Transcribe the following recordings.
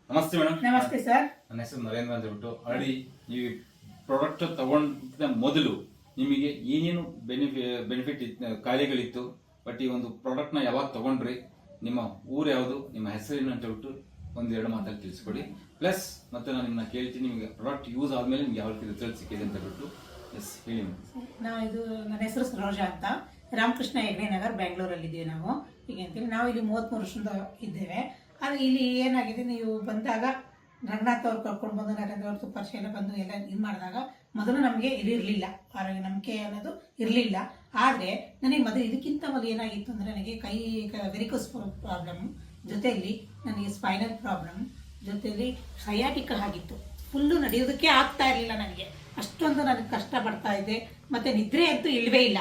ನಮಸ್ತೆ ಮೇಡಮ್. ನಮಸ್ತೆ ಸರ್. ನನ್ನ ಹೆಸರು ನರೇಂದ್ರ ಅಂತ ಹೇಳ್ಬಿಟ್ಟು. ಆಲ್ರೆಡಿ ಈ ಪ್ರಾಡಕ್ಟ್ ತಗೊಂಡ ಮೊದಲು ನಿಮಗೆ ಏನೇನು ಬೆನಿಫಿಟ್ ಕಾರ್ಯಗಳಿತ್ತು, ಬಟ್ ಈ ಒಂದು ಪ್ರಾಡಕ್ಟ್ ನ ಯಾವಾಗ ತಗೊಂಡ್ರಿ, ನಿಮ್ಮ ಊರು ಯಾವುದು, ನಿಮ್ಮ ಹೆಸರೇನು ಅಂತ ಹೇಳ್ಬಿಟ್ಟು ಒಂದೆರಡು ಮಾತಲ್ಲಿ ತಿಳಿಸ್ಕೊಡಿ. ಪ್ಲಸ್ ಮತ್ತೆ ನಾನು ನಿಮ್ಮನ್ನ ಕೇಳ್ತೀನಿ, ನಿಮಗೆ ಪ್ರಾಡಕ್ಟ್ ಯೂಸ್ ಆದ್ಮೇಲೆ ನಿಮ್ಗೆ ಯಾವ ರೀತಿ ರಿಸಲ್ಟ್ ಸಿಕ್ಕಿದೆ ಅಂತ ಹೇಳ್ಬಿಟ್ಟು ಹೇಳಿ. ನನ್ನ ಹೆಸರು ಸರೋಜಾ ಅಂತ, ರಾಮಕೃಷ್ಣ ಹೆಗ್ಡೆ ನಗರ್, ಬೆಂಗಳೂರಲ್ಲಿದ್ದೀವಿ ನಾವು. ಹೀಗೆ ಅಂತೇಳಿ ನಾವು ಇಲ್ಲಿ 33 ವರ್ಷದಿಂದ ಇದ್ದೇವೆ. ಆದರೆ ಇಲ್ಲಿ ಏನಾಗಿದೆ, ನೀವು ಬಂದಾಗ ರಂಗನಾಥ್ ಅವ್ರು ಕರ್ಕೊಂಡು ಬಂದು, ನರೇಂದ್ರ ಅವ್ರ ಪರಿಚಯ ಎಲ್ಲ ಬಂದು ಎಲ್ಲ ಇದು ಮಾಡಿದಾಗ ಮೊದಲು ನಮಗೆ ಇದಿರಲಿಲ್ಲ, ಆರೋಗ್ಯ ನಂಬಿಕೆ ಅನ್ನೋದು ಇರಲಿಲ್ಲ. ಆದರೆ ನನಗೆ ಮೊದಲು ಇದಕ್ಕಿಂತ ಮೊದಲು ಏನಾಗಿತ್ತು ಅಂದರೆ, ನನಗೆ ಕೈ ವೆರಿಕೋಸ್ ಪ್ರಾಬ್ಲಮ್, ಜೊತೆಯಲ್ಲಿ ನನಗೆ ಸ್ಪೈನಲ್ ಪ್ರಾಬ್ಲಮ್, ಜೊತೆಯಲ್ಲಿ ಸಯಾಟಿಕ ಆಗಿತ್ತು. ಫುಲ್ಲು ನಡೆಯೋದಕ್ಕೆ ಆಗ್ತಾ ಇರಲಿಲ್ಲ ನನಗೆ. ಅಷ್ಟೊಂದು ನನಗೆ ಕಷ್ಟ ಪಡ್ತಾ ಇದ್ದೆ. ಮತ್ತು ನಿದ್ರೆ ಅಂತೂ ಇಲ್ಲವೇ ಇಲ್ಲ.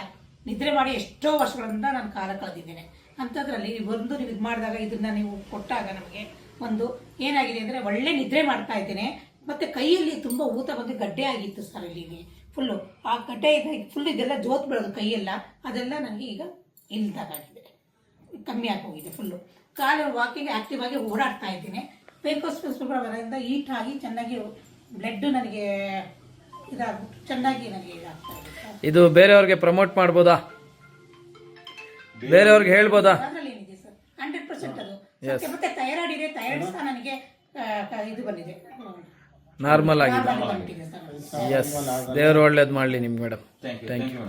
ನಿದ್ರೆ ಮಾಡಿ ಎಷ್ಟೋ ವರ್ಷಗಳಿಂದ ನಾನು ಕಾಲ ಕಳೆದಿದ್ದೇನೆ. ಅಂಥದ್ರಲ್ಲಿ ಒಂದು ನೀವು ಇದು ಮಾಡಿದಾಗ, ಇದನ್ನು ನೀವು ಕೊಟ್ಟಾಗ ನಮಗೆ ಒಂದು ಏನಾಗಿದೆ ಅಂದರೆ, ಒಳ್ಳೆ ನಿದ್ರೆ ಮಾಡ್ತಾ ಇದ್ದೇನೆ. ಮತ್ತು ಕೈಯಲ್ಲಿ ತುಂಬ ಊತ ಬಂದು ಗಡ್ಡೆ ಆಗಿತ್ತು ಸರ್, ಇಲ್ಲಿ ಫುಲ್ಲು ಆ ಗಡ್ಡೆ ಫುಲ್ ಇದೆಲ್ಲ ಜೋತ್ ಬೆಳೆದು ಕೈಯೆಲ್ಲ, ಅದೆಲ್ಲ ನನಗೆ ಈಗ ಇಲ್ದಾಗಿದೆ, ಕಮ್ಮಿ ಆಗೋಗಿದೆ ಫುಲ್ಲು. ಕಾಲು ವಾಕಿಂಗ್ ಆ್ಯಕ್ಟಿವ್ ಆಗಿ ಓಡಾಡ್ತಾ ಇದ್ದೀನಿ. ವೇರಿಕೋಸ್ ಬರೋದ್ರಿಂದ ಹೀಟ್ ಆಗಿ ಚೆನ್ನಾಗಿ ಬ್ಲಡ್ ನನಗೆ ಇದಾಗ್ಬಿಟ್ಟು ಚೆನ್ನಾಗಿ ನನಗೆ ಇದಾಗ್ತಾ ಇದೆ. ಇದು ಬೇರೆಯವ್ರಿಗೆ ಪ್ರಮೋಟ್ ಮಾಡ್ಬೋದಾ, ಬೇರೆಯವ್ರಿಗೆ ಹೇಳ್ಬೋದಾ? ಅದರಲ್ಲಿ ಏನಿದೆ ಸರ್, 100% ಅದು. ಮತ್ತೆ ಥೈರಾಯ್ಡ್ ಇದೆ, ಥೈರಾಯ್ಡ್ ಸಹ ನನಗೆ ಇದು ಬಂದಿದೆ, ನಾರ್ಮಲ್ ಆಗಿದೆ. ಬಂದಿದೆ ಸರ್. ಎಸ್, ದೇವರು ಒಳ್ಳೇದು ಮಾಡಲಿ ನಿಮ್ಗೆ ಮೇಡಮ್. Thank you.